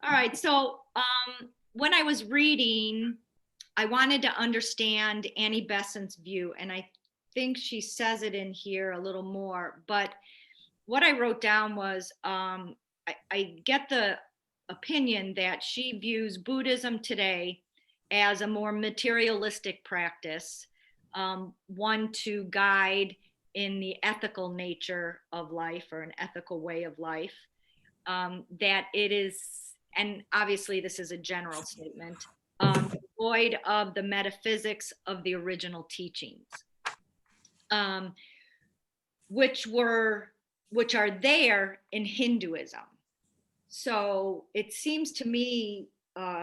All right. So when I was reading, I wanted to understand Annie Besant's view, and I think she says it in here a little more. But what I wrote down was I get the opinion that she views Buddhism today as a more materialistic practice, one to guide in the ethical nature of life or an ethical way of life. That it is, and obviously this is a general statement, void of the metaphysics of the original teachings, um, which are there in Hinduism. So it seems to me,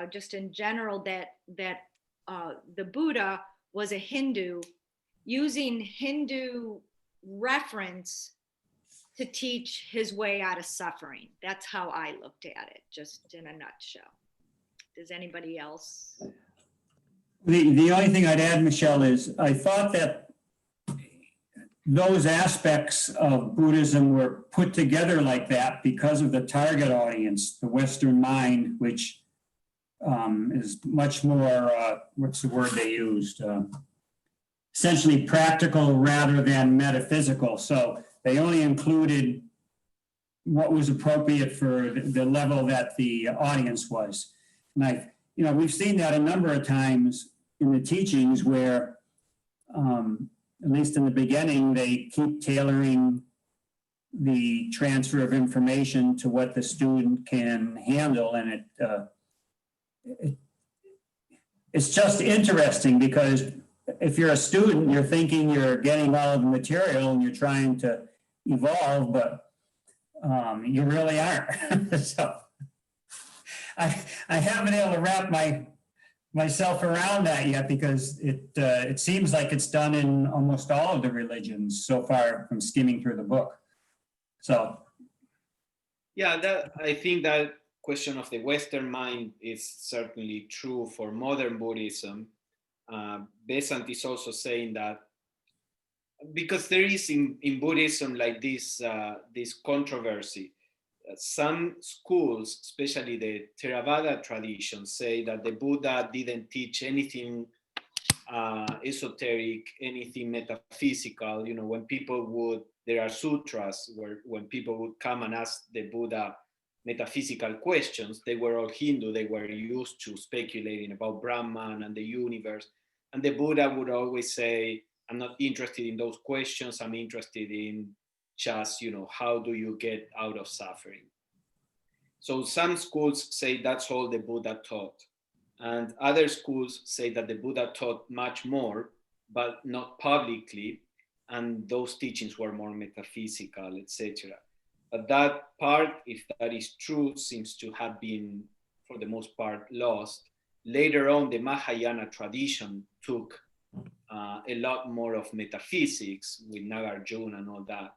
just in general, that the Buddha was a Hindu, using Hindu reference to teach his way out of suffering. That's how I looked at it, just in a nutshell. Does anybody else? The only thing I'd add, Michelle, is I thought that those aspects of Buddhism were put together like that because of the target audience, the Western mind, which is much more, what's the word they used? Essentially practical rather than metaphysical. So they only included what was appropriate for the level that the audience was. And we've seen that a number of times in the teachings where, at least in the beginning, they keep tailoring the transfer of information to what the student can handle. And it's just interesting because if you're a student, you're thinking you're getting all of the material and you're trying to evolve, but you really aren't. So I haven't been able to wrap myself around that yet because it seems like it's done in almost all of the religions so far from skimming through the book. So yeah, I think that question of the Western mind is certainly true for modern Buddhism. Besant is also saying that because there is in Buddhism like this controversy. Some schools, especially the Theravada tradition, say that the Buddha didn't teach anything esoteric, anything metaphysical. When there are sutras where when people would come and ask the Buddha metaphysical questions, they were all Hindu, they were used to speculating about Brahman and the universe. And the Buddha would always say, I'm not interested in those questions, I'm interested in just, how do you get out of suffering? So some schools say that's all the Buddha taught. And other schools say that the Buddha taught much more, but not publicly. And those teachings were more metaphysical, etc. But that part, if that is true, seems to have been, for the most part, lost. Later on, the Mahayana tradition took a lot more of metaphysics with Nagarjuna and all that.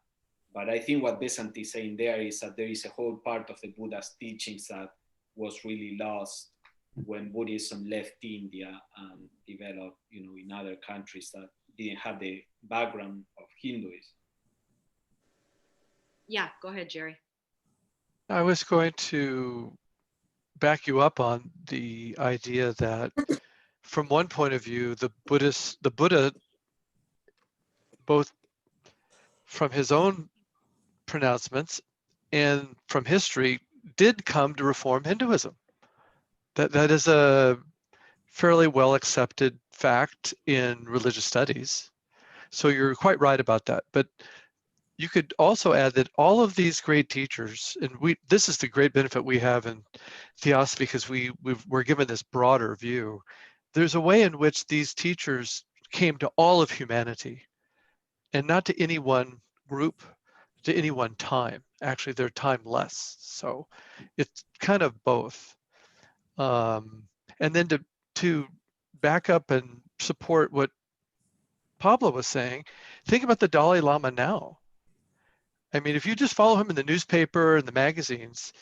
But I think what Besant is saying there is that there is a whole part of the Buddha's teachings that was really lost when Buddhism left India and developed, in other countries that didn't have the background of Hinduism. Yeah, go ahead, Jerry. I was going to back you up on the idea that from one point of view, the Buddha, both from his own pronouncements and from history, did come to reform Hinduism. That is a fairly well accepted fact in religious studies. So you're quite right about that. But you could also add that all of these great teachers, and this is the great benefit we have in Theosophy because we're given this broader view. There's a way in which these teachers came to all of humanity and not to any one group, to any one time. Actually, they're timeless. So it's kind of both. And then to back up and support what Pablo was saying, think about the Dalai Lama now. I mean, if you just follow him in the newspaper and the magazines,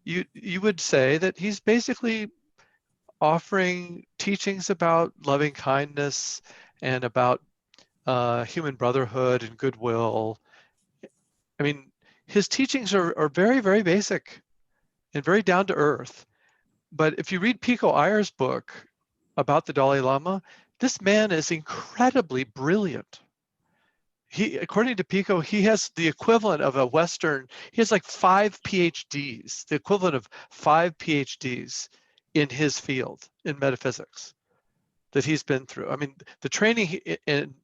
you would say that he's basically offering teachings about loving kindness and about human brotherhood and goodwill. I mean, his teachings are very, very basic and very down to earth. But if you read Pico Iyer's book about the Dalai Lama, this man is incredibly brilliant. He, according to Pico, he has the equivalent of a Western, he has like 5 PhDs, the equivalent of 5 PhDs in his field in metaphysics that he's been through. I mean, the training and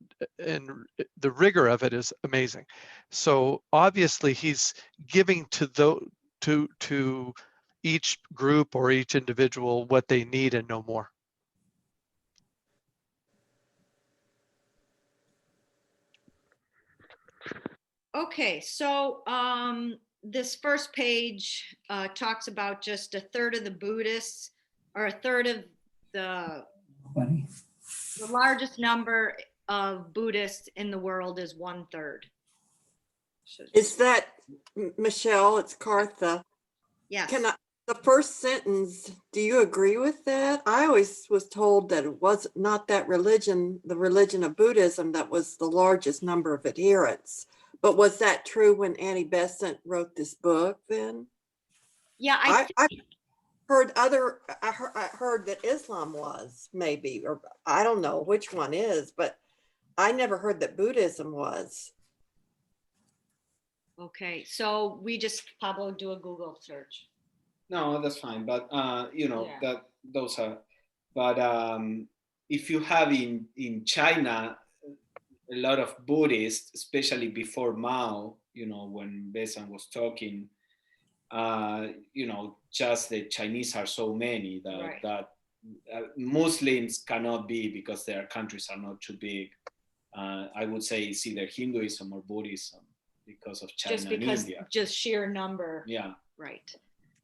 the rigor of it is amazing. So obviously he's giving to each group or each individual what they need and no more. Okay, so this first page talks about just a third of the Buddhists, or a third of the largest number of Buddhists in the world is 1/3. Is that, Michelle, it's Kartha. Yes. The first sentence, do you agree with that? I always was told that it was not that religion, the religion of Buddhism, that was the largest number of adherents. But was that true when Annie Besant wrote this book then? Yeah, I heard I heard that Islam was, maybe, or I don't know which one is, but I never heard that Buddhism was. Okay, so we just, Pablo, do a Google search. No, that's fine. But you know, Yeah. that those are. But if you have in China a lot of Buddhists, especially before Mao, you know, when Besant was talking, you know, just the Chinese are so many that Right. that Muslims cannot be, because their countries are not too big. I would say it's either Hinduism or Buddhism because of China Just and because, India. just sheer number. Yeah. Right.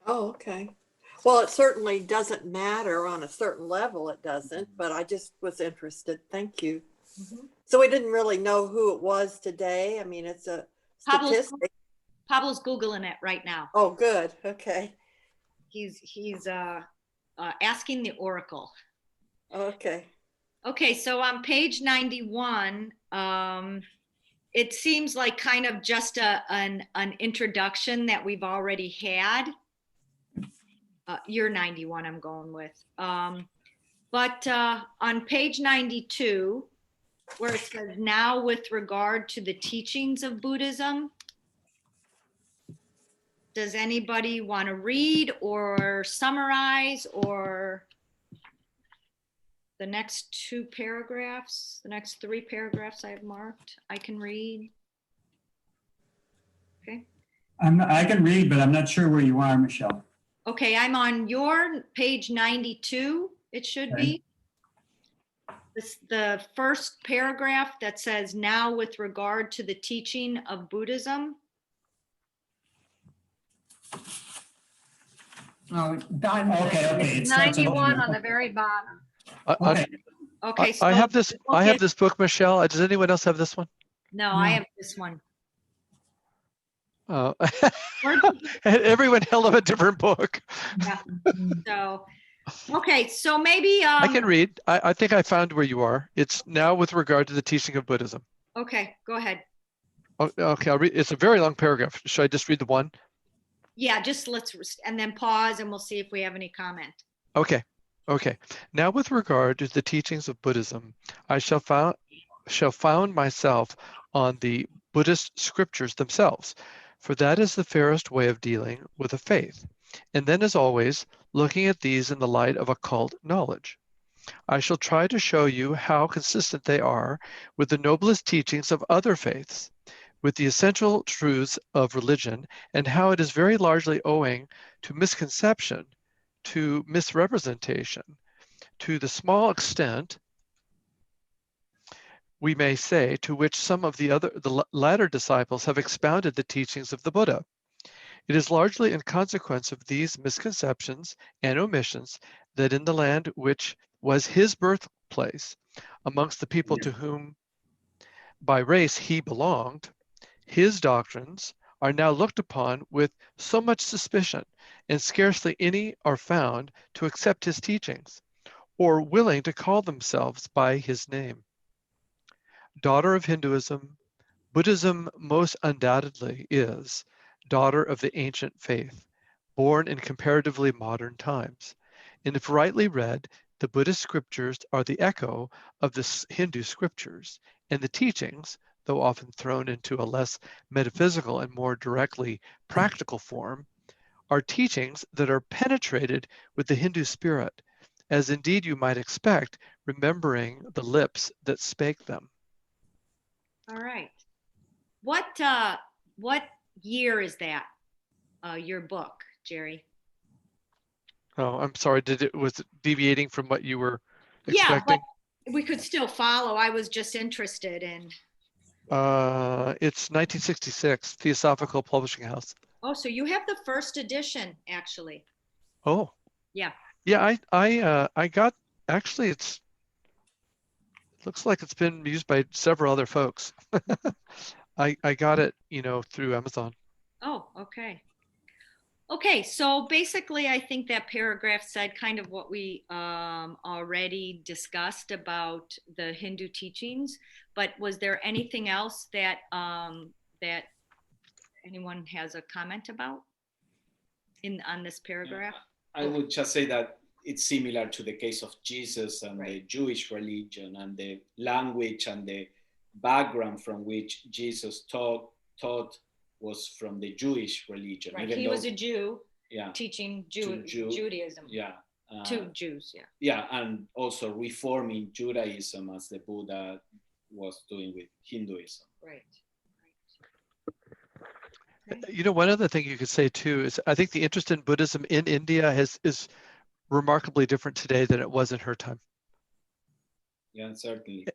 Oh, okay. Well, it certainly doesn't matter on a certain level, it doesn't, but I just was interested. Thank you. Mhm. So we didn't really know who it was today. I mean, it's a statistic. Pablo's Googling it right now. Oh, good. Okay. He's asking the Oracle. Okay. Okay, so on page 91, it seems like kind of just an introduction that we've already had. You're 91, I'm going with. But on page 92, where it says, now with regard to the teachings of Buddhism, does anybody want to read or summarize, or the next 2 paragraphs, the next 3 paragraphs I have marked, I can read? Okay. I can read, but I'm not sure where you are, Michelle. Okay, I'm on your page 92, it should be. The first paragraph that says, now with regard to the teaching of Buddhism. Oh, done. Okay. It starts 91 on the very bottom. Okay. Okay, so I have this. I okay. have this book, Michelle. Does anyone else have this one? No, I have this one. Oh, everyone held up a different book. Yeah. So, okay, so maybe I can read. I think I found where you are. It's now with regard to the teaching of Buddhism. okay, go ahead. Okay, I'll read. It's a very long paragraph. Should I just read the one? Yeah, just and then pause and we'll see if we have any comment. Okay. Now with regard to the teachings of Buddhism, I shall found myself on the Buddhist scriptures themselves, for that is the fairest way of dealing with a faith. And then, as always, looking at these in the light of occult knowledge. I shall try to show you how consistent they are with the noblest teachings of other faiths, with the essential truths of religion, and how it is very largely owing to misconception, to misrepresentation, to the small extent, we may say, to which some of the latter disciples have expounded the teachings of the Buddha. It is largely in consequence of these misconceptions and omissions that in the land which was his birthplace, amongst the people to whom by race he belonged, his doctrines are now looked upon with so much suspicion, and scarcely any are found to accept his teachings, or willing to call themselves by his name. Daughter of Hinduism, Buddhism most undoubtedly is daughter of the ancient faith, born in comparatively modern times. And if rightly read, the Buddhist scriptures are the echo of the Hindu scriptures, and the teachings, though often thrown into a less metaphysical and more directly practical form, are teachings that are penetrated with the Hindu spirit, as indeed you might expect, remembering the lips that spake them. All right. What year is that? Your book, Jerry? Oh, I'm sorry. Was it deviating from what you were Yeah, expecting? but we could still follow. I was just interested in. It's 1966, Theosophical Publishing House. Oh, so you have the first edition, actually. Oh, Yeah. yeah. I got, actually, looks like it's been used by several other folks. I got it, through Amazon. Oh, okay. Okay, so basically, I think that paragraph said kind of what we already discussed about the Hindu teachings. But was there anything else that that anyone has a comment about on this paragraph? I would just say that it's similar to the case of Jesus and the Jewish religion and the language and the background from which Jesus taught was from the Jewish religion. Right. He was a Jew. Yeah. Teaching Judaism. Yeah. To Jews. Yeah. Yeah, and also reforming Judaism as the Buddha was doing with Hinduism. Right. One other thing you could say too is I think the interest in Buddhism in India is remarkably different today than it was in her time. Yeah, certainly.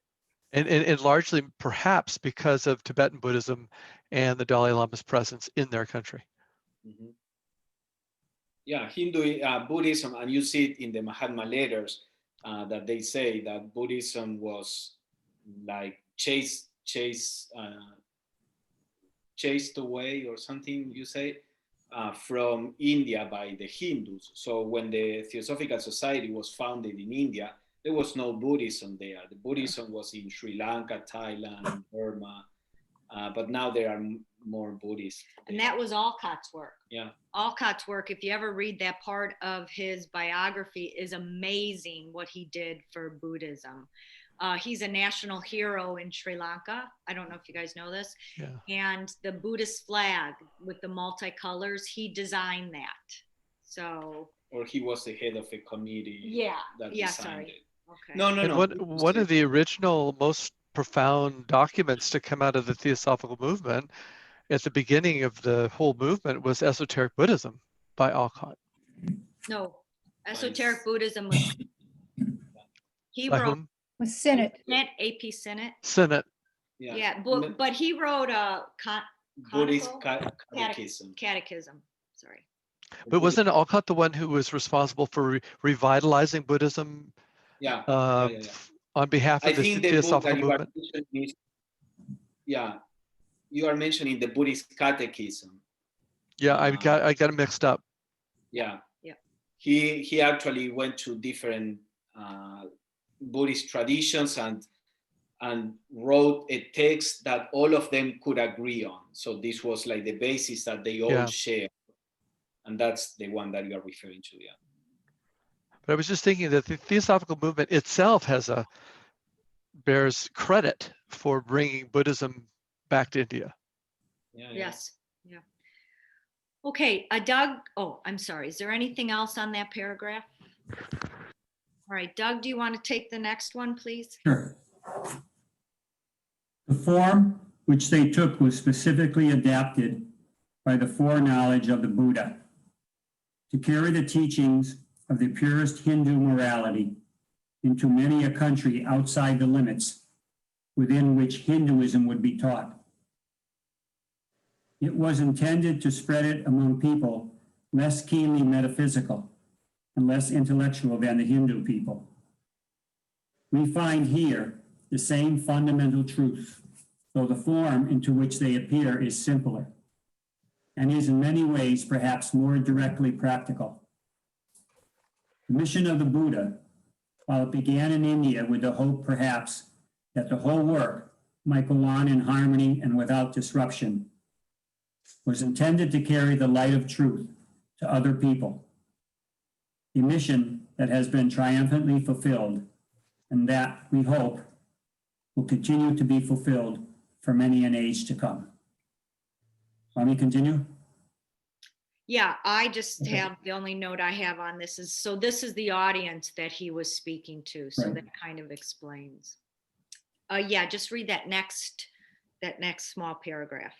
And largely perhaps because of Tibetan Buddhism and the Dalai Lama's presence in their country. Mm-hmm. Yeah, Buddhism, and you see it in the Mahatma letters that they say that Buddhism was like chased away or something, you say, from India by the Hindus. So when the Theosophical Society was founded in India, there was no Buddhism there. The Buddhism was in Sri Lanka, Thailand, Burma, but now there are more Buddhists. And that was Alcott's work. Yeah. Alcott's work, if you ever read that part of his biography, is amazing what he did for Buddhism. He's a national hero in Sri Lanka. I don't know if you guys know this. Yeah. And the Buddhist flag with the multicolors, he designed that. So. Or he was the head of a committee. Yeah. That Yeah. designed Sorry. it. Okay. No. And one of the original, most profound documents to come out of the Theosophical movement at the beginning of the whole movement was Esoteric Buddhism by Alcott. No, Esoteric Buddhism was. He By wrote. whom? Was Senate. AP Senate. Senate. Yeah, but he wrote a Buddhist catechism. Catechism. Sorry. But wasn't Alcott the one who was responsible for revitalizing Buddhism? Yeah. On behalf of the Theosophical movement? You are mentioning the Buddhist catechism. Yeah, I got it mixed up. Yeah. Yeah. He actually went to different Buddhist traditions and wrote a text that all of them could agree on. So this was like the basis that they all share. And that's the one that you are referring to, yeah. But I was just thinking that the Theosophical movement itself bears credit for bringing Buddhism back to India. Yeah. Yes. Yeah. Okay, Doug. Oh, I'm sorry. Is there anything else on that paragraph? All right, Doug, do you want to take the next one, please? Sure. The form which they took was specifically adapted by the foreknowledge of the Buddha to carry the teachings of the purest Hindu morality into many a country outside the limits within which Hinduism would be taught. It was intended to spread it among people less keenly metaphysical and less intellectual than the Hindu people. We find here the same fundamental truth, though the form into which they appear is simpler and is in many ways perhaps more directly practical. The mission of the Buddha, while it began in India with the hope perhaps that the whole work might go on in harmony and without disruption, was intended to carry the light of truth to other people. a mission that has been triumphantly fulfilled and that we hope will continue to be fulfilled for many an age to come. Want me to continue? Yeah, I just Okay. have, the only note I have on this is, so this is the audience that he was speaking to. So Right. that kind of explains. Yeah, just read that next small paragraph.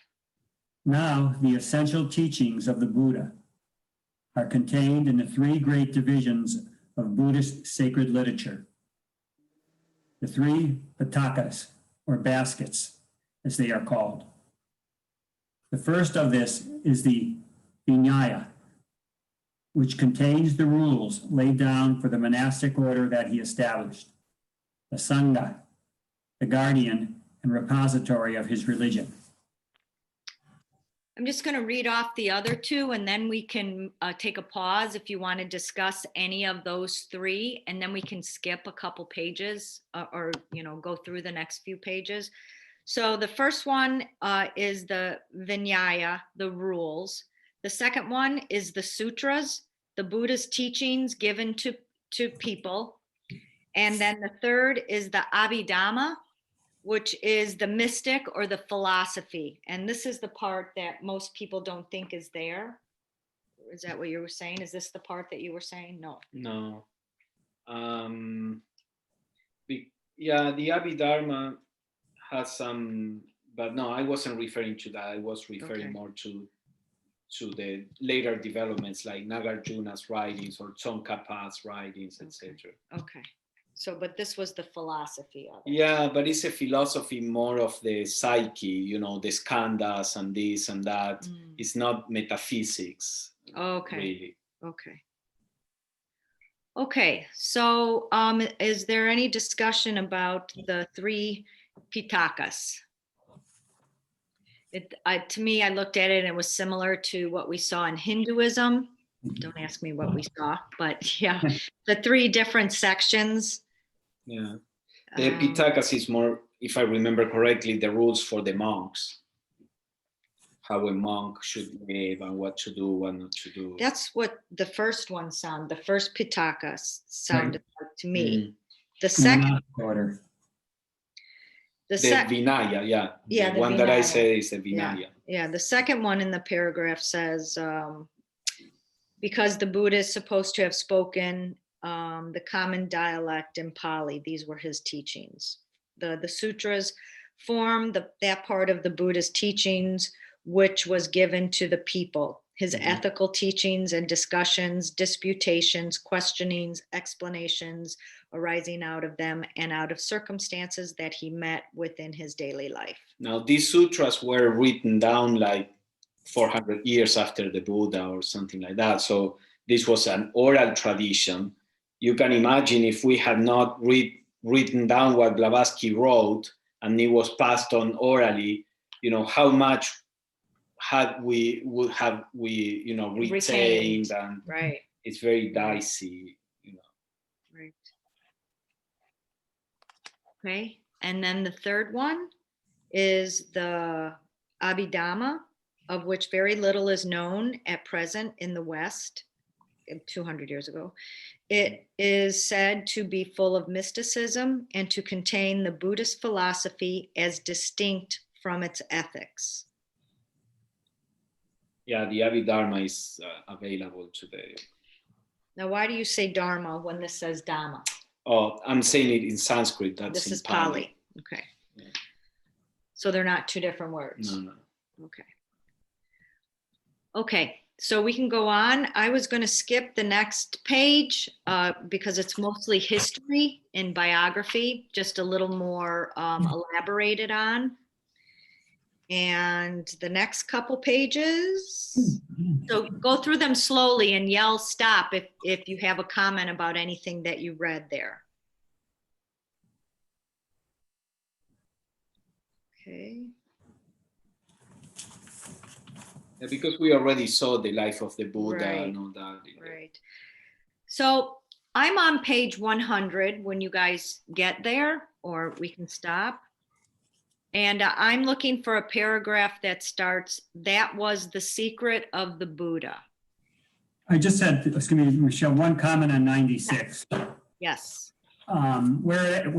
Now, the essential teachings of the Buddha are contained in the three great divisions of Buddhist sacred literature. The three pitakas, or baskets, as they are called. The first of this is the Vinaya, which contains the rules laid down for the monastic order that he established. The Sangha, the guardian and repository of his religion. I'm just going to read off the other two, and then we can take a pause if you want to discuss any of those three, and then we can skip a couple pages or go through the next few pages. So the first one is the Vinaya, the rules. The second one is the sutras, the Buddha's teachings given to people. And then the third is the Abhidhamma, which is the mystic or the philosophy. And this is the part that most people don't think is there. Is that what you were saying? Is this the part that you were saying? No. No. Yeah, the Abhidharma has some, but no, I wasn't referring to that. I was referring Okay. more to the later developments like Nagarjuna's writings or Tsongkhapa's writings, etc. Okay. So, but this was the philosophy of it. Yeah, but it's a philosophy more of the psyche, the skandhas and this and that. Mm. It's not metaphysics, Okay. really. Okay. Okay. So, is there any discussion about the three pitakas? To me, I looked at it and it was similar to what we saw in Hinduism. Don't ask me what we saw, but yeah, the three different sections. Yeah. The Pitakas is more, if I remember correctly, the rules for the monks. How a monk should live and what to do, what not to do. That's what the first one the first Pitaka sounded like to me. Mm. The second, Order. the Vinaya, yeah. Yeah, The the one that I Vinaya. said is the Vinaya. Yeah, the second one in the paragraph says, because the Buddha is supposed to have spoken the common dialect in Pali, these were his teachings. The sutras form that part of the Buddha's teachings, which was given to the people. His ethical teachings and discussions, disputations, questionings, explanations arising out of them and out of circumstances that he met within his daily life. Now, these sutras were written down like 400 years after the Buddha or something like that. So this was an oral tradition. You can imagine if we had not written down what Blavatsky wrote and it was passed on orally, how much would have we retained, and right. It's very dicey, Right. Okay. And then the third one is the Abhidhamma, of which very little is known at present in the West, 200 years ago. It is said to be full of mysticism and to contain the Buddhist philosophy as distinct from its ethics. Yeah, the Abhidharma is available today. Now, why do you say Dharma when this says Dhamma? Oh, I'm saying it in Sanskrit. That's This is Pali. Pali. Okay. Yeah. So they're not two different words. No. Okay. Okay. So we can go on. I was going to skip the next page because it's mostly history and biography, just a little more elaborated on. And the next couple pages, so go through them slowly and yell stop if you have a comment about anything that you read there. Okay. Yeah, because we already saw the life of the Buddha Right. and all that. Right. So I'm on page 100 when you guys get there, or we can stop. And I'm looking for a paragraph that starts, "That was the secret of the Buddha." I just had, excuse me, Michelle, one comment on 96. Yes. Where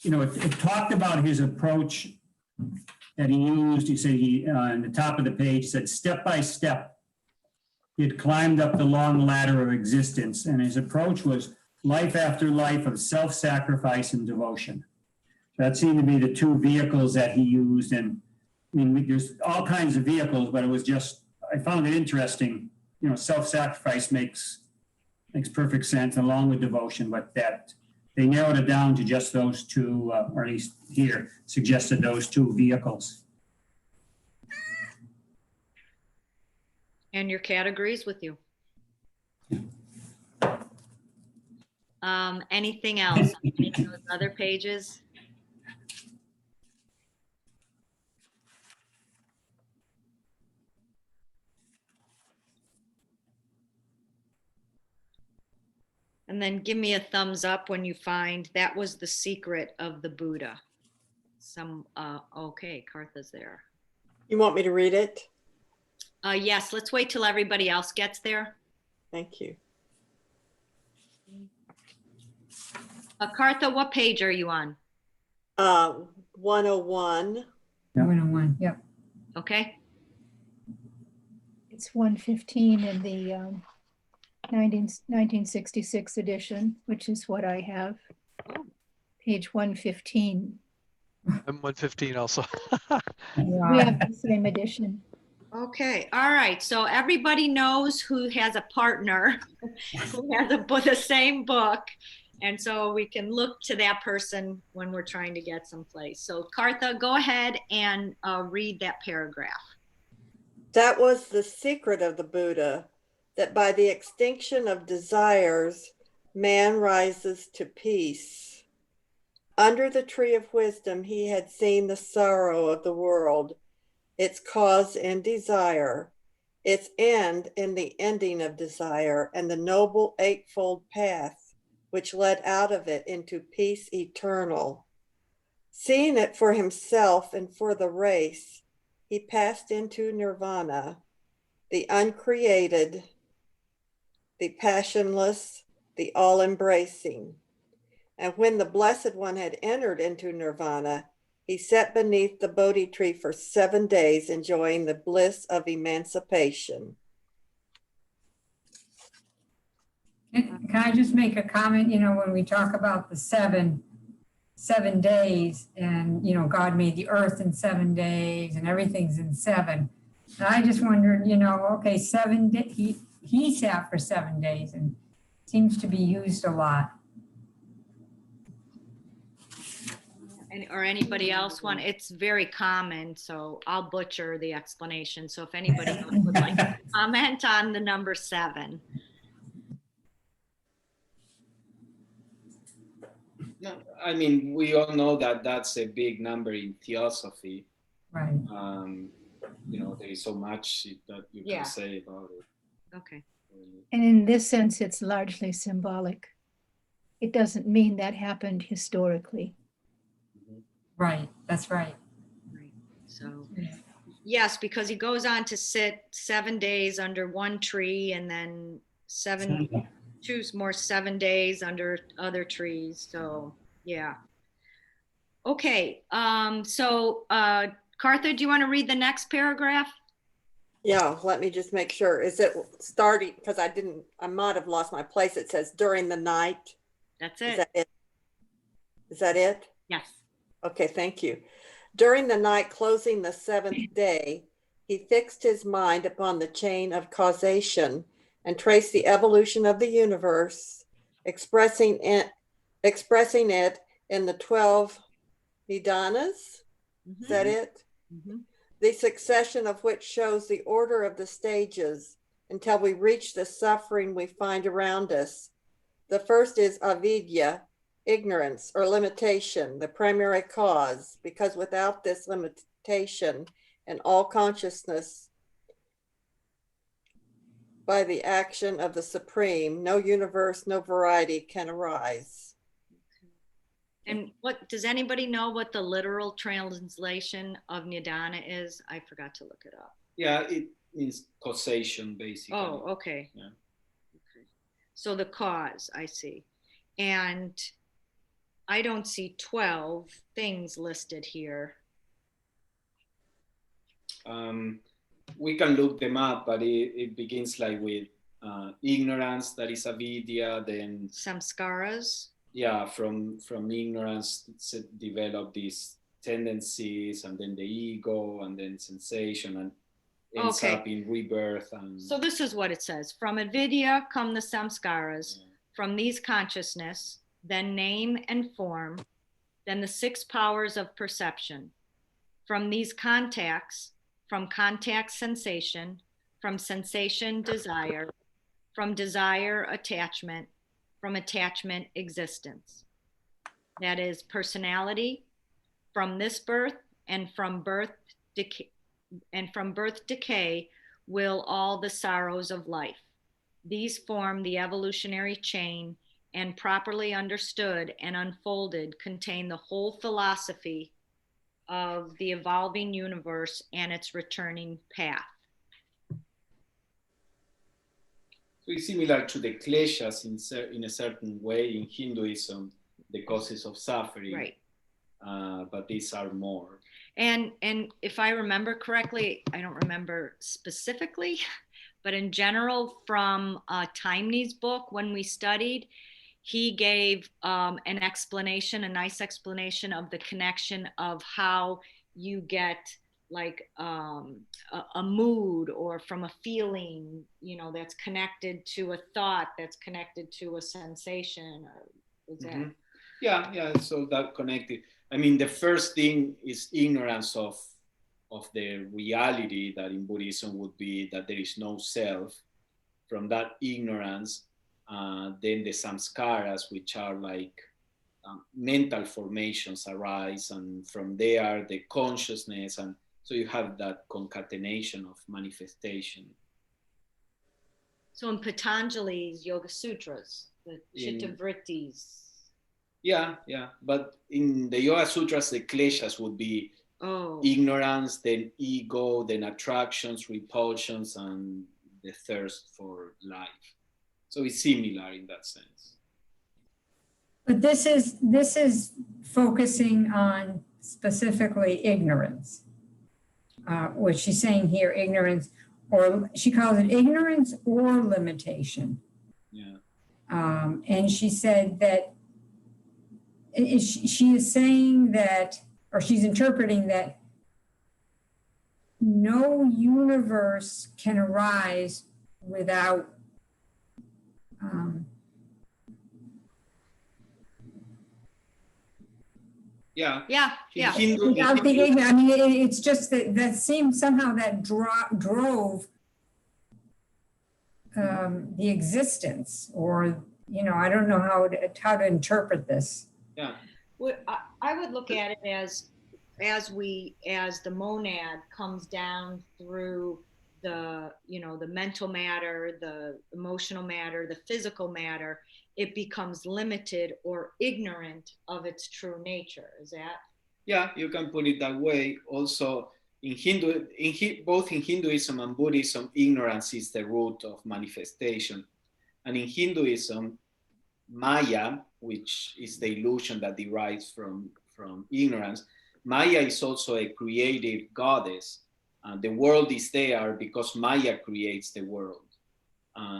it talked about his approach that he used. He said on the top of the page said, step by step, he had climbed up the long ladder of existence, and his approach was life after life of self-sacrifice and devotion. That seemed to be the two vehicles that he used. And I mean, there's all kinds of vehicles, but it was just, I found it interesting. Self-sacrifice makes perfect sense along with devotion, but that they narrowed it down to just those two, or at least here suggested those two vehicles. And your cat agrees with you. Anything else? Any of those other pages? And then give me a thumbs up when you find that was the secret of the Buddha. Okay, Kartha's there. You want me to read it? Yes, let's wait till everybody else gets there. Thank you. Kartha, what page are you on? 101. 101, yep. Okay. It's 115 in the 1966 edition, which is what I have. Oh. Page 115. I'm 115 also. We have the same edition. Okay. All right. So everybody knows who has a partner who has the same book. And so we can look to that person when we're trying to get someplace. So Kartha, go ahead and read that paragraph. That was the secret of the Buddha, that by the extinction of desires, man rises to peace. Under the tree of wisdom, he had seen the sorrow of the world, its cause in desire, its end in the ending of desire, and the noble eightfold path which led out of it into peace eternal. Seeing it for himself and for the race, he passed into nirvana, the uncreated, the passionless, the all-embracing. And when the Blessed One had entered into nirvana, he sat beneath the Bodhi tree for 7 days, enjoying the bliss of emancipation. Can I just make a comment? When we talk about the seven days and, God made the earth in 7 days and everything's in 7. And I just wondered, okay, 7 days, he sat for 7 days and seems to be used a lot. Or anybody else want? It's very common, so I'll butcher the explanation. So if anybody else would like to comment on the number 7. No, I mean, we all know that that's a big number in theosophy. Right. There is so much that you Yeah. can say about it. Okay. And in this sense, it's largely symbolic. It doesn't mean that happened historically. Right. That's right. Right. So, yes, because he goes on to sit 7 days under one tree and then 7 days under other trees. So, yeah. Okay. So, Kartha, do you want to read the next paragraph? Yeah, let me just make sure. Is it starting? Because I might have lost my place. It says during the night. That's Is it. that it? Is that it? Yes. Okay, thank you. During the night closing the 7th day, he fixed his mind upon the chain of causation and traced the evolution of the universe, expressing it in the 12 nidanas. Is that it? Mm-hmm. The succession of which shows the order of the stages until we reach the suffering we find around us. The first is avidya, ignorance or limitation, the primary cause, because without this limitation and all consciousness by the action of the Supreme, no universe, no variety can arise. And what does anybody know what the literal translation of nidana is? I forgot to look it up. Yeah, Means causation, basically. Oh, okay. Yeah. Okay. So the cause, I see. And I don't see 12 things listed here. We can look them up, but it begins like with ignorance, that is avidya, then Samskaras. yeah, from ignorance develop these tendencies, and then the ego, and then sensation, and ends Okay. up in rebirth. And So this is what it says. From avidya come the samskaras, yeah. from these consciousness, then name and form, then the 6 powers of perception. From these contacts, from contact sensation, from sensation desire, from desire attachment, from attachment existence. That is personality, from this birth and from birth decay will all the sorrows of life. These form the evolutionary chain, and properly understood and unfolded contain the whole philosophy of the evolving universe and its returning path. So it's similar to the kleshas in a certain way in Hinduism, the causes of suffering. Right. But these are more. And if I remember correctly, I don't remember specifically, but in general, from Taimni's book, when we studied, he gave an explanation, a nice explanation of the connection of how you get like a mood or from a feeling, you know, that's connected to a thought, that's connected to a sensation. Or is that? Yeah, so that connected. I mean, the first thing is ignorance of the reality that in Buddhism would be that there is no self. From that ignorance, then the samskaras, which are like mental formations, arise, and from there the consciousness, and so you have that concatenation of manifestation. So in Patanjali's Yoga Sutras, the Chitta Vrittis. Yeah, but in the Yoga Sutras, the kleshas would be ignorance, then ego, then attractions, repulsions, and the thirst for life. So it's similar in that sense. But this is focusing on specifically ignorance, which she's saying here, ignorance, or she calls it ignorance or limitation. Yeah. And she said that she is saying that, or she's interpreting that no universe can arise without Yeah. without the ignorance. I mean, it's just that seems somehow that drove the existence, or you know, I don't know how to interpret this. Yeah. Well, I would look at it as the monad comes down through the, you know, the mental matter, the emotional matter, the physical matter, it becomes limited or ignorant of its true nature. Is that? Yeah, you can put it that way. Also, both in Hinduism and Buddhism, ignorance is the root of manifestation. And in Hinduism, Maya, which is the illusion that derives from ignorance, Maya is also a creative goddess. The world is there because Maya creates the world.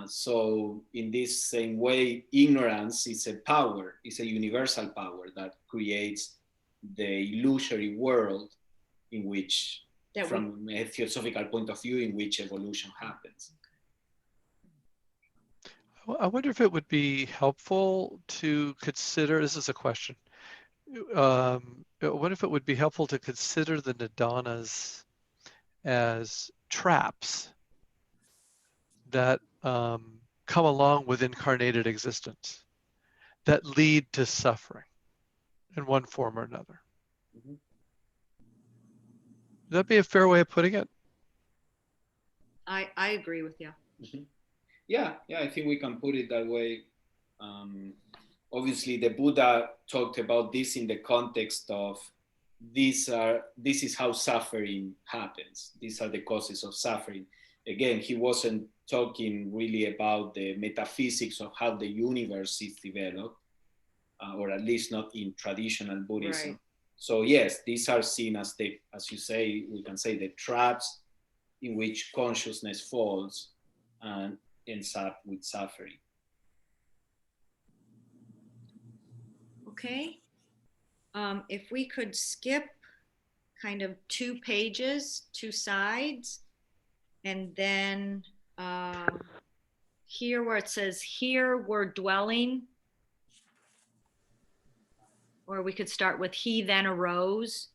So in this same way, ignorance is a power, it's a universal power that creates the illusory world in which, from a theosophical point of view, in which evolution happens. I wonder if it would be helpful to consider, this is a question, I wonder if it would be helpful to consider the nidanas as traps that come along with incarnated existence, that lead to suffering in one form or another. Mm-hmm. Would that be a fair way of putting it? I agree with you. Mm-hmm. Yeah, I think we can put it that way. Obviously, the Buddha talked about this in the context of this is how suffering happens. These are the causes of suffering. again, he wasn't talking really about the metaphysics of how the universe is developed, or at least not in traditional Buddhism. Right. So yes, these are seen as the, as you say, we can say the traps in which consciousness falls and ends up with suffering. Okay. If we could skip kind of 2 pages, 2 sides, and then here where it says, here we're dwelling, or we could start with he then arose.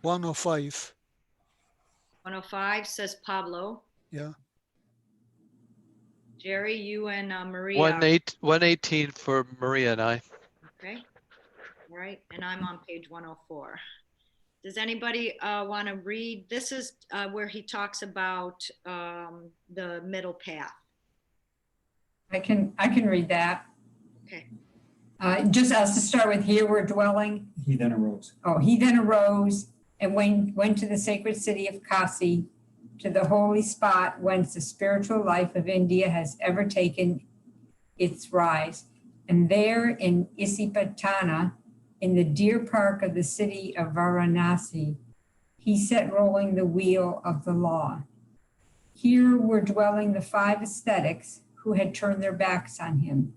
One or five. 105 says Pablo. Yeah. Jerry, you and Maria. 118 for Maria and I. Okay. All right. And I'm on page 104. Does anybody want to read? This is where he talks about the middle path. I can read that. Okay. Just as to start with, here we're dwelling. He then arose. Oh, he then arose and went to the sacred city of Kasi, to the holy spot whence the spiritual life of India has ever taken its rise. And there in Isipatana, in the deer park of the city of Varanasi, he set rolling the wheel of the law. Here were dwelling the 5 ascetics who had turned their backs on him.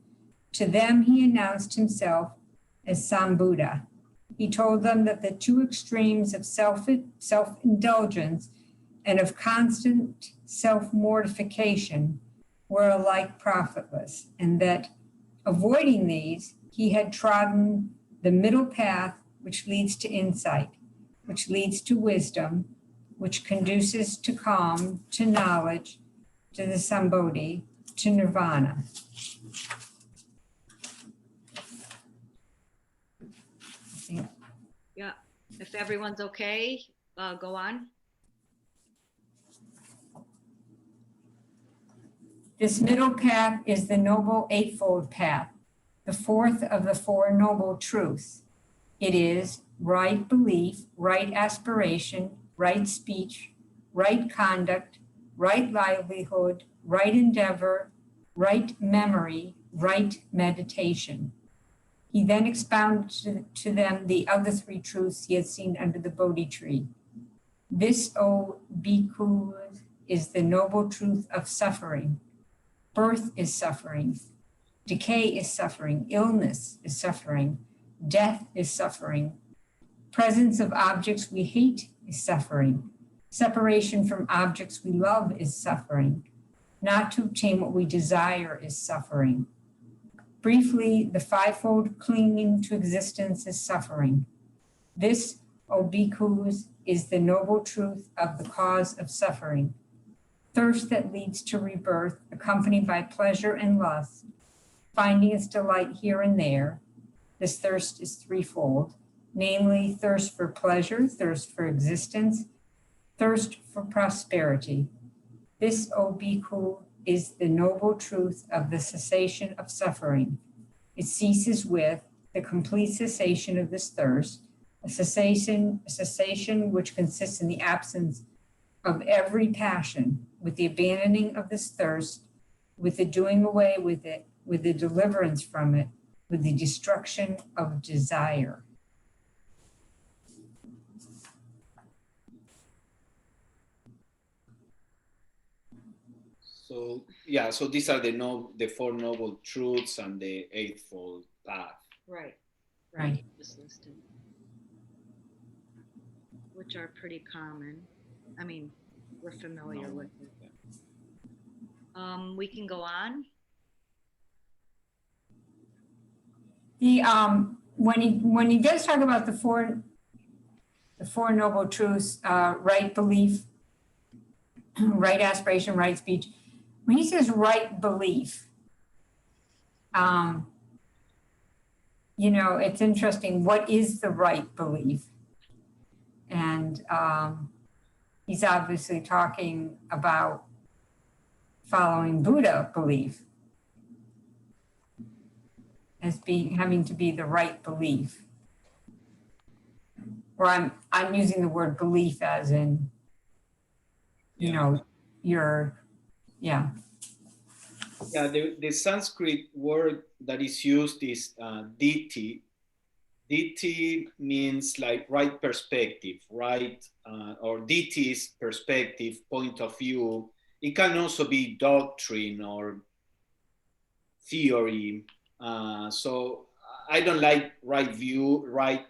To them he announced himself as Sambuddha. He told them that the 2 extremes of self-indulgence and of constant self-mortification were alike profitless, and that avoiding these, he had trodden the middle path which leads to insight, which leads to wisdom, which conduces to calm, to knowledge, to the Sambodhi, to nirvana. Yeah. If everyone's okay, go on. This middle path is the Noble Eightfold Path, the 4th of the 4 Noble Truths. It is right belief, right aspiration, right speech, right conduct, right livelihood, right endeavor, right memory, right meditation. He then expounded to them the other 3 truths he had seen under the Bodhi tree. This, O bhikkhus, is the noble truth of suffering. Birth is suffering. Decay is suffering. Illness is suffering. Death is suffering. Presence of objects we hate is suffering. Separation from objects we love is suffering. Not to obtain what we desire is suffering. Briefly, the 5-fold clinging to existence is suffering. This, O bhikkhus, is the noble truth of the cause of suffering. Thirst that leads to rebirth, accompanied by pleasure and lust, finding its delight here and there. This thirst is 3-fold, namely thirst for pleasure, thirst for existence, thirst for prosperity. This, O bhikkhu, is the noble truth of the cessation of suffering. It ceases with the complete cessation of this thirst, a cessation which consists in the absence of every passion, with the abandoning of this thirst, with the doing away with it, with the deliverance from it, with the destruction of desire. So yeah, so these are the 4 noble truths and the 8-fold path. Right. Right. Just listed. Which are pretty common. I mean, we're familiar with it. We can go on. The when he does talk about the four noble truths, right belief, right aspiration, right speech. When he says right belief, it's interesting. What is the right belief? And he's obviously talking about following Buddha belief as having to be the right belief. or I'm using the word belief as in, you know, yeah. Yeah, the Sanskrit word that is used is diti. Diti means like right perspective, right? Or diti is perspective, point of view. It can also be doctrine or theory. So I don't like right view, right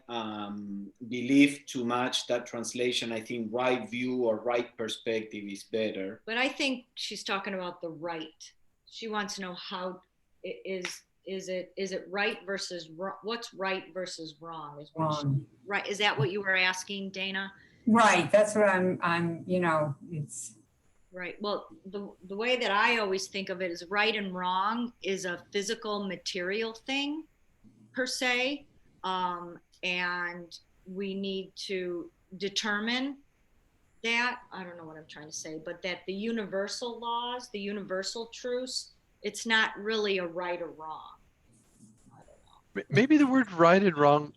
belief too much. That translation, I think right view or right perspective is better. But I think she's talking about the right. She wants to know how is it right versus wrong? What's right versus wrong? Is what right? Is that what you were asking, Dana? Right. That's what I'm. You know, it's right. Well, the way that I always think of it is right and wrong is a physical, material thing per se, and we need to determine that. I don't know what I'm trying to say, but that the universal laws, the universal truths, it's not really a right or wrong. Maybe the word right and wrong,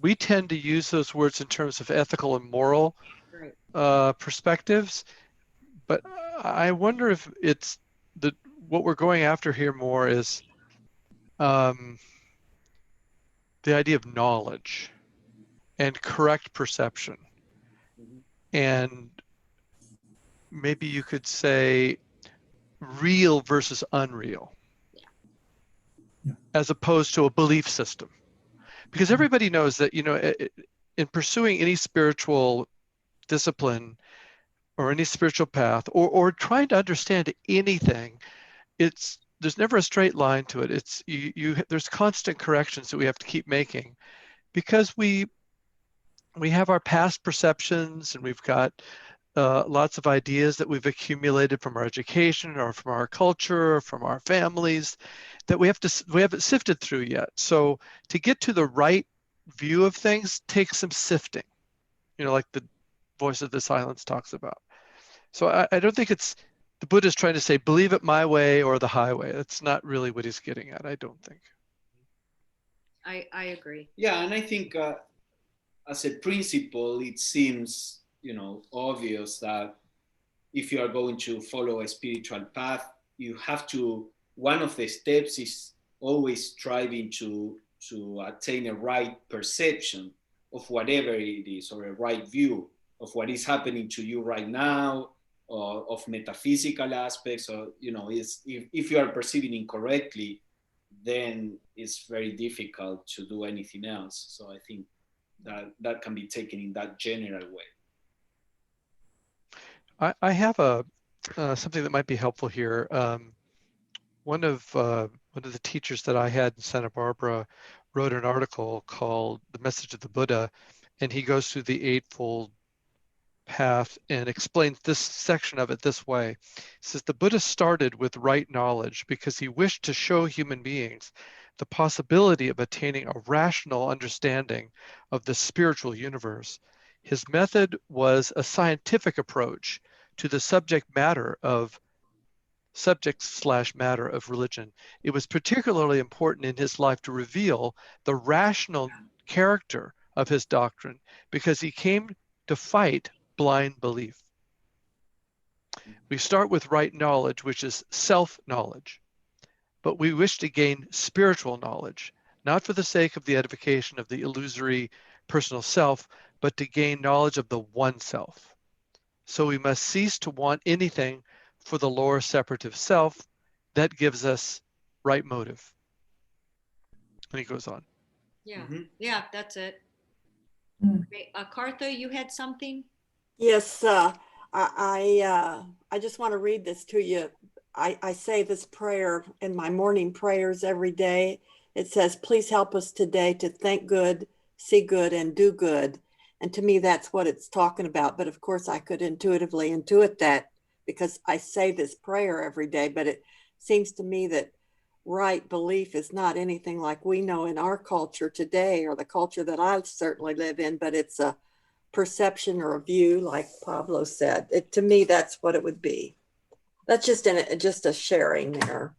we tend to use those words in terms of ethical and moral perspectives, but I wonder if it's what we're going after here more is the idea of knowledge and correct perception. And maybe you could say real versus unreal, as opposed to a belief system. Because everybody knows that, you know, in pursuing any spiritual discipline or any spiritual path or trying to understand anything, there's never a straight line to it. It's there's constant corrections that we have to keep making because we have our past perceptions and we've got lots of ideas that we've accumulated from our education or from our culture or from our families that we haven't sifted through yet. So to get to the right view of things takes some sifting, you know, like the Voice of the Silence talks about. So I don't think it's the Buddha's trying to say, believe it my way or the highway. That's not really what he's getting at, I don't think. I agree. Yeah, and I think as a principle, it seems, you know, obvious that if you are going to follow a spiritual path, you have to, one of the steps is always striving to attain a right perception of whatever it is, or a right view of what is happening to you right now, or of metaphysical aspects, or, you know, if you are perceiving incorrectly, then it's very difficult to do anything else. So I think that can be taken in that general way. I have something that might be helpful here. One of the teachers that I had in Santa Barbara wrote an article called "The Message of the Buddha," and he goes through the Eightfold Path and explains this section of it this way. He says the Buddha started with right knowledge because he wished to show human beings the possibility of attaining a rational understanding of the spiritual universe. His method was a scientific approach to the subject/matter of religion. It was particularly important in his life to reveal the rational character of his doctrine because he came to fight blind belief. We start with right knowledge, which is self-knowledge, but we wish to gain spiritual knowledge, not for the sake of the edification of the illusory personal self, but to gain knowledge of the one self. So we must cease to want anything for the lower separative self that gives us right motive. And he goes on. Yeah, yeah, that's it. Okay. Cartha, you had something? Yes, I just want to read this to you. I say this prayer in my morning prayers every day. It says, please help us today to think good, see good, and do good. And to me, that's what it's talking about. But of course, I could intuitively intuit that because I say this prayer every day. But it seems to me that right belief is not anything like we know in our culture today, or the culture that I certainly live in, but it's a perception or a view, like Pablo said. To me, that's what it would be. That's just a sharing there.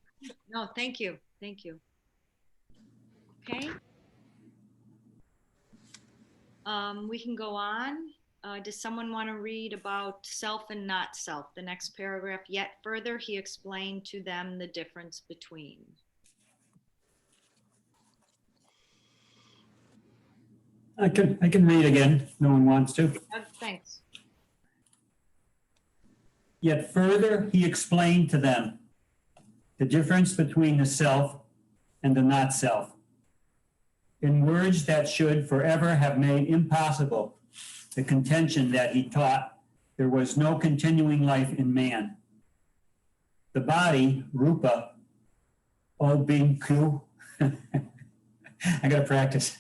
No, thank you. Thank you. Okay. We can go on. Does someone want to read about self and not self? The next paragraph. Yet further, he explained to them the difference between. I can read again if no one wants to. Thanks. Yet further, he explained to them the difference between the self and the not self, in words that should forever have made impossible the contention that he taught there was no continuing life in man. The body, rupa, obinku, I gotta practice,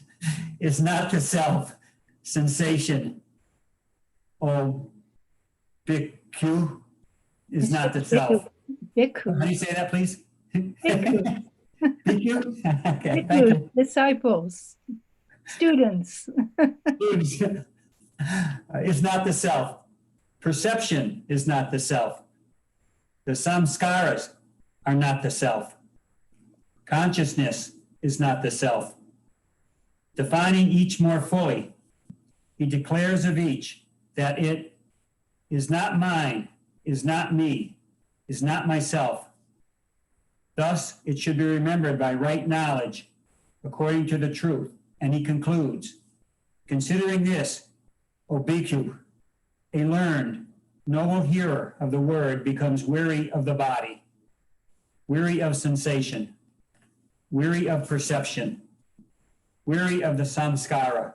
is not the self. Sensation, obikku, is not the self. Bhikkhu. How do you say that, please? Bhikkhu. Bhikkhu? Okay, thank Bhikkhus, you. disciples, students. Is not the self. Perception is not the self. The samskaras are not the self. Consciousness is not the self. Defining each more fully, he declares of each that it is not mine, is not me, is not myself. Thus, it should be remembered by right knowledge, according to the truth. And he concludes, considering this, O bhikkhu, a learned, noble hearer of the word becomes weary of the body, weary of sensation, weary of perception, weary of the samskara,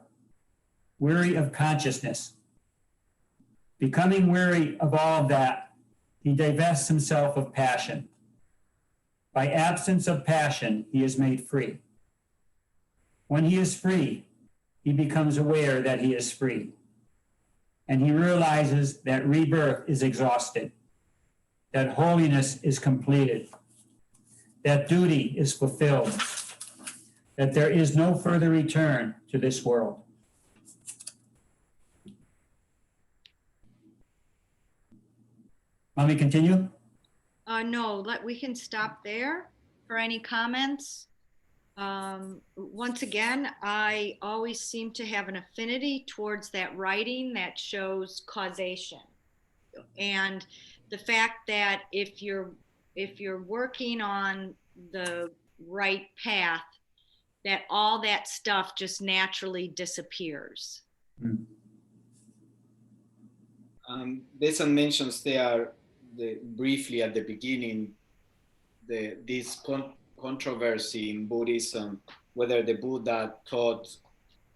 weary of consciousness. Becoming weary of all of that, he divests himself of passion. By absence of passion, he is made free. When he is free, he becomes aware that he is free. And he realizes that rebirth is exhausted, that holiness is completed, that duty is fulfilled, that there is no further return to this world. Want me to continue? No, we can stop there for any comments. Once again, I always seem to have an affinity towards that writing that shows causation. And the fact that if you're working on the right path, that all that stuff just naturally disappears. Besant mentions there briefly at the beginning this controversy in Buddhism, whether the Buddha taught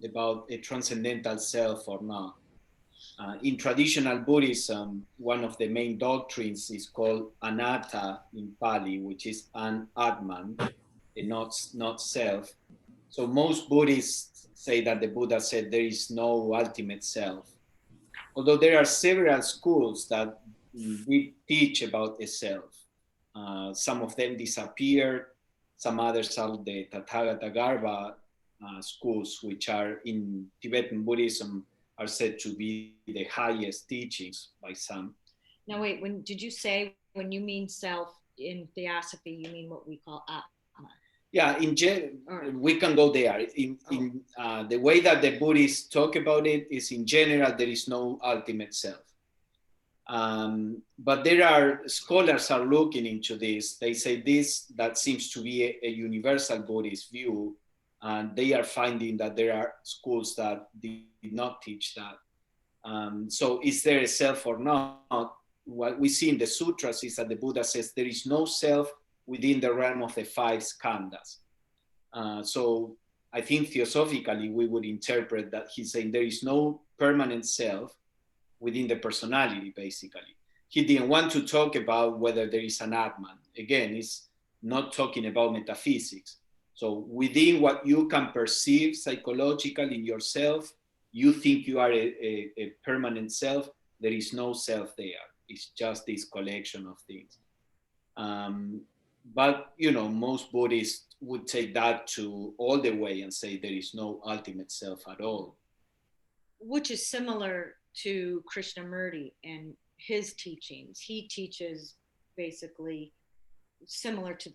about a transcendental self or not. In traditional Buddhism, one of the main doctrines is called anatta in Pali, which is an atman, a not self. So most Buddhists say that the Buddha said there is no ultimate self. Although there are several schools that teach about a self. Some of them disappeared. Some others are the Tathagata Garbha schools, which are in Tibetan Buddhism, are said to be the highest teachings by some. Now, wait, did you say when you mean self in theosophy, you mean what we call Atma? Yeah, we can go there. In the way that the Buddhists talk about it is, in general, there is no ultimate self. But there are scholars are looking into this. They say that seems to be a universal Buddhist view, and they are finding that there are schools that did not teach that. So is there a self or not? What we see in the sutras is that the Buddha says there is no self within the realm of the 5 skandhas. So I think theosophically we would interpret that he's saying there is no permanent self within the personality, basically. He didn't want to talk about whether there is an Atman. Again, he's not talking about metaphysics. So within what you can perceive psychologically in yourself, you think you are a permanent self. There is no self there. It's just this collection of things. But, most Buddhists would take that to all the way and say there is no ultimate self at all. Which is similar to Krishnamurti and his teachings. He teaches basically similar to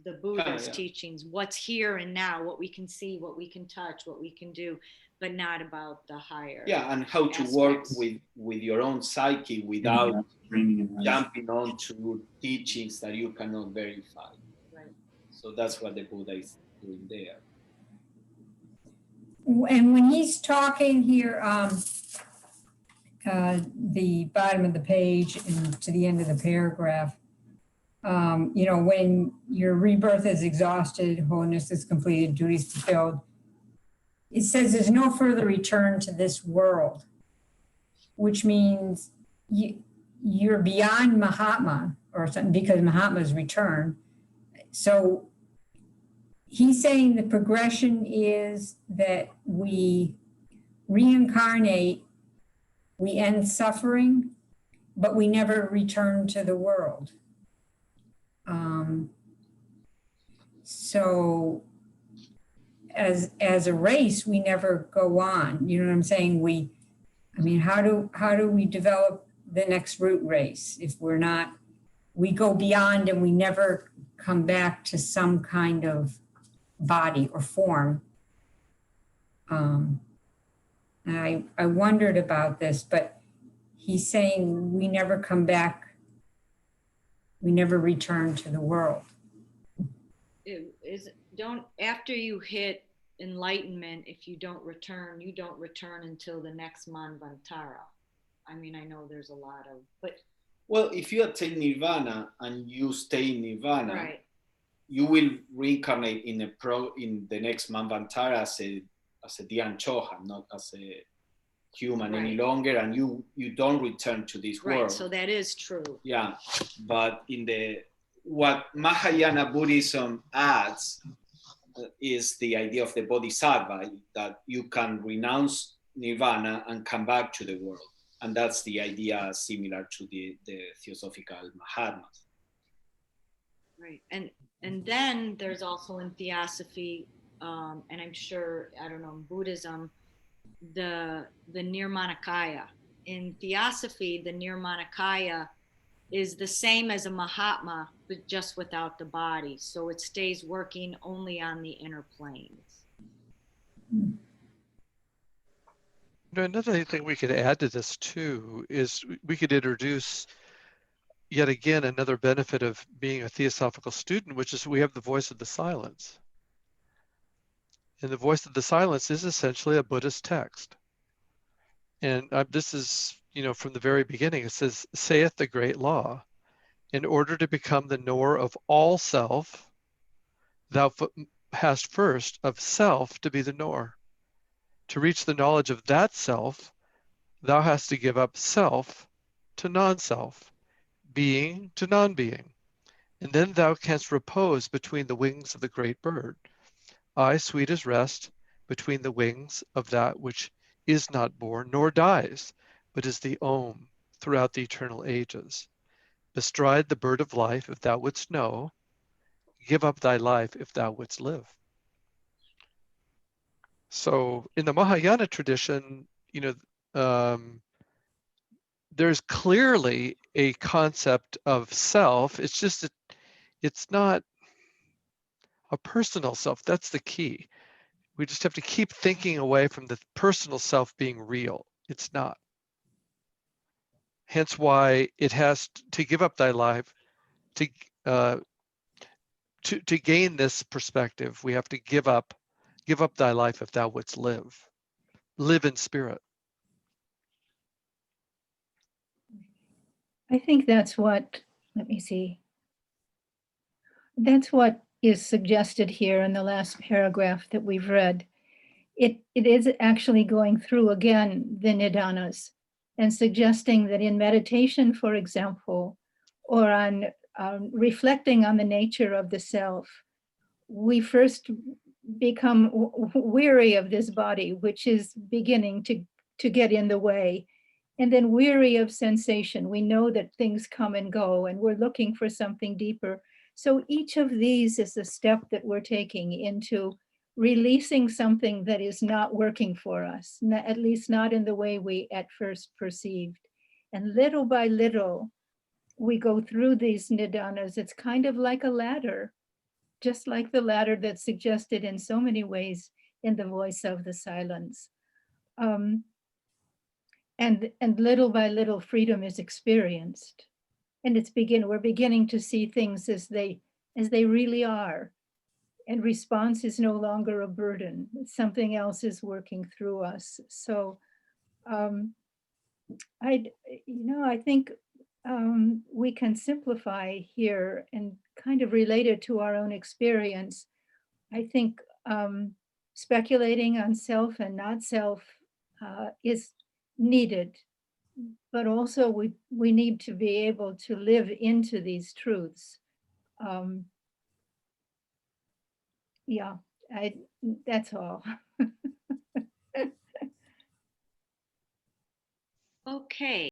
the Buddha's yeah. teachings, what's here and now, what we can see, what we can touch, what we can do, but not about the higher. Yeah, and how to work aspects. with your own psyche without Training and jumping onto teachings that you cannot verify. Right. So that's what the Buddha is doing there. And when he's talking here, the bottom of the page and to the end of the paragraph, you know, when your rebirth is exhausted, holiness is completed, duties fulfilled, it says there's no further return to this world, which means you're beyond Mahatma or something, because Mahatma's returned. So he's saying the progression is that we reincarnate, we end suffering, but we never return to the world. So as a race, we never go on. You know what I'm saying? How do we develop the next root race if we're not, we go beyond and we never come back to some kind of body or form. And I wondered about this, but he's saying we never come back, we never return to the world. After you hit enlightenment, if you don't return until the next manvantara. I mean, I know there's a lot of, but. Well, if you attain nirvana and you stay in nirvana, right. You will reincarnate in the next manvantara as a Dhyan Chohan, not as a human any longer, and you don't return to this world. Right, so that is true. Yeah, but what Mahayana Buddhism adds is the idea of the bodhisattva, that you can renounce nirvana and come back to the world. And that's the idea similar to the Theosophical Mahatmas. Right, and then there's also in Theosophy, and I'm sure, I don't know, in Buddhism, the Nirmanakaya. In Theosophy, the Nirmanakaya is the same as a Mahatma, but just without the body. So it stays working only on the inner planes. Another thing we could add to this too is we could introduce yet again another benefit of being a theosophical student, which is we have the voice of the silence. And the voice of the silence is essentially a Buddhist text. And this is, from the very beginning, it says, saith the great law, in order to become the knower of all self, thou hast first of self to be the knower. To reach the knowledge of that self, thou hast to give up self to non-self, being to non-being. And then thou canst repose between the wings of the great bird. I, sweet as rest, between the wings of that which is not born, nor dies, but is the Om throughout the eternal ages. Bestride the bird of life if thou wouldst know, give up thy life if thou wouldst live. So in the Mahayana tradition, there's clearly a concept of self. It's just that it's not a personal self. That's the key. We just have to keep thinking away from the personal self being real. It's not. Hence why it has to give up thy life to gain this perspective. We have to give up thy life if thou wouldst live. Live in spirit. I think that's what, let me see. That's what is suggested here in the last paragraph that we've read. It is actually going through again the nidanas and suggesting that in meditation, for example, or on reflecting on the nature of the self, we first become weary of this body, which is beginning to get in the way, and then weary of sensation. We know that things come and go, and we're looking for something deeper. So each of these is a step that we're taking into releasing something that is not working for us, at least not in the way we at first perceived. And little by little, we go through these nidanas. It's kind of like a ladder, just like the ladder that's suggested in so many ways in the voice of the silence. And little by little freedom is experienced. And we're beginning to see things as they really are. And response is no longer a burden. Something else is working through us. So I think we can simplify here and kind of relate it to our own experience. I think speculating on self and not self is needed, but also we need to be able to live into these truths. Yeah, that's all. Okay.